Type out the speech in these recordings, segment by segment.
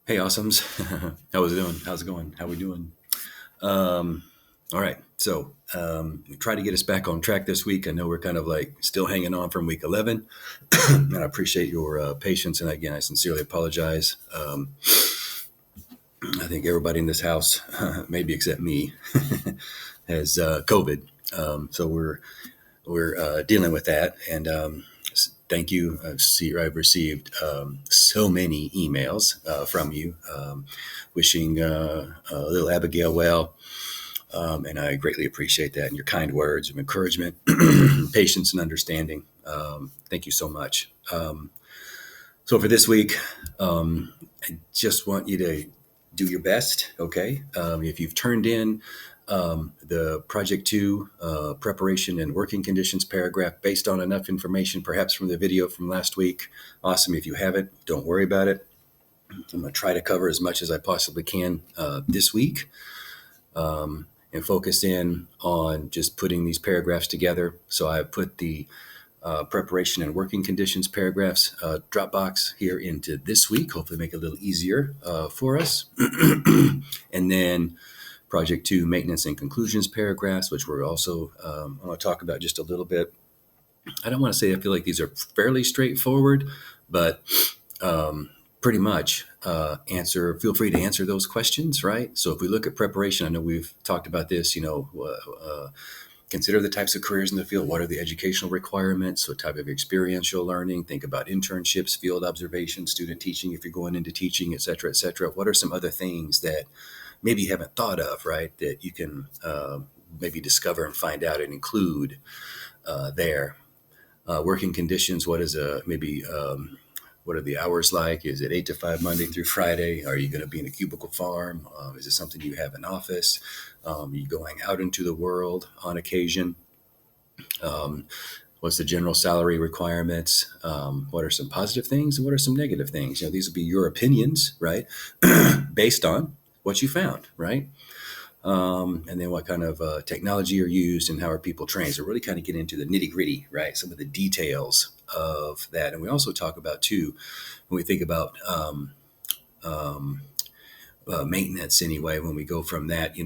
Hey, awesomes. How was it doing? How's it going? How we doing? Um, all right. Try to get us back on track this week. I know we're kind of like still hanging on from week 11, and I appreciate your patience. And again, I sincerely apologize. I think everybody in this house, maybe except me, has COVID. So we're dealing with that. And thank you. I've received so many emails from you wishing little Abigail well. And I greatly appreciate that and your kind words of encouragement, patience, and understanding. Thank you so much. So for this week, I just want you to do your best. Okay, if you've turned in the Project 2 preparation and working conditions paragraph based on enough information, perhaps from the video from last week, awesome. If you haven't, don't worry about it. I'm going to try to cover as much as I possibly can this week. And focus in on just putting these paragraphs together. So I put the preparation and working conditions paragraphs Dropbox here into this week, hopefully make it a little easier for us. And then Project 2 maintenance and conclusions paragraphs, which we're also I want to talk about just a little bit. I don't want to say I feel like these are fairly straightforward, but pretty much feel free to answer those questions, right? So if we look at preparation, I know we've talked about this, consider the types of careers in the field. What are the educational requirements? What type of experiential learning? Think about internships, field observation, student teaching, if you're going into teaching, et cetera, et cetera. What are some other things that maybe you haven't thought of, right, that you can maybe discover and find out and include there? Working conditions, what is what are the hours like? Is it 8 to 5 Monday through Friday? Are you going to be in a cubicle farm? Is it something you have in office? Are you going out into the world on occasion? What's the general salary requirements? What are some positive things and what are some negative things? These will be your opinions, right? Based on what you found, right? And then what kind of technology are used and how are people trained. So really kind of get into the nitty gritty, right? Some of the details of that. And we also talk about too, when we think about maintenance anyway, when we go from that,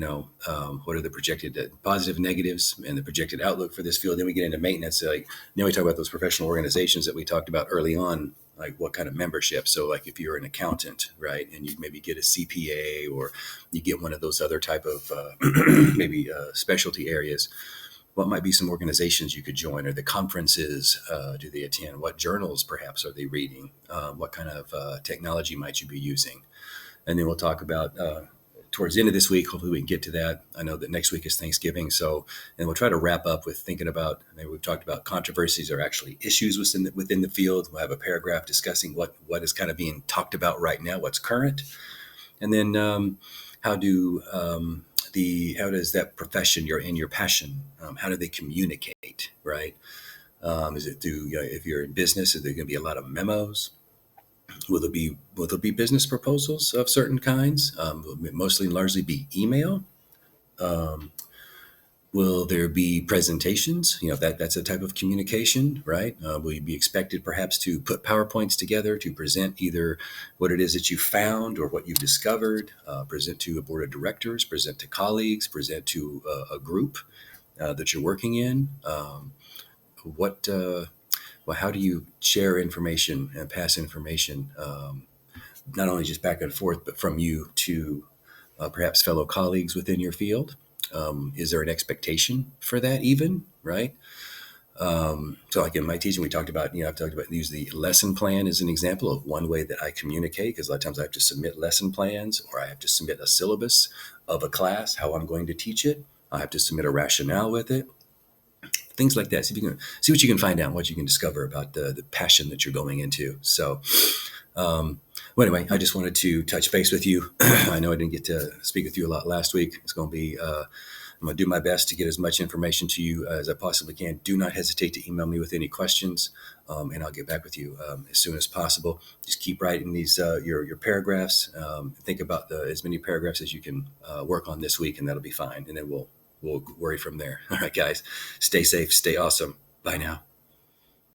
what are the projected positive negatives and the projected outlook for this field. Then we get into maintenance. Then we talk about those professional organizations that we talked about early on, like what kind of membership. So like if you're an accountant, right, and you maybe get a CPA or you get one of those other type of maybe specialty areas, what might be some organizations you could join, or the conferences do they attend? What journals perhaps are they reading? What kind of technology might you be using? And then we'll talk about towards the end of this week. Hopefully we can get to that. I know that next week is Thanksgiving. And we'll try to wrap up with thinking about, maybe we've talked about controversies or actually issues within the field. We'll have a paragraph discussing what is kind of being talked about right now, what's current. And then how does that profession you're in, your passion, how do they communicate, right? Is it through, if you're in business, is there going to be a lot of memos? Will there be business proposals of certain kinds? Will it mostly largely be email? Um, will there be presentations? That's a type of communication, right? Will you be expected perhaps to put PowerPoints together to present either what it is that you found or what you've discovered, present to a board of directors, present to colleagues, present to a group that you're working in? What Well, how do you share information and pass information, not only just back and forth, but from you to perhaps fellow colleagues within your field? Is there an expectation for that even, right? So like in my teaching, we talked about, I've talked about use the lesson plan as an example of one way that I communicate, because a lot of times I have to submit lesson plans or I have to submit a syllabus of a class, how I'm going to teach it. I have to submit a rationale with it. Things like that. See what you can find out, what you can discover about the passion that you're going into. So, well, anyway, I just wanted to touch base with you. I know I didn't get to speak with you a lot last week. It's going to be, I'm going to do my best to get as much information to you as I possibly can. Do not hesitate to email me with any questions, and I'll get back with you as soon as possible. Just keep writing these your paragraphs. Think about as many paragraphs as you can work on this week, and that'll be fine. And then we'll worry from there. All right, guys, stay safe, stay awesome. Bye now.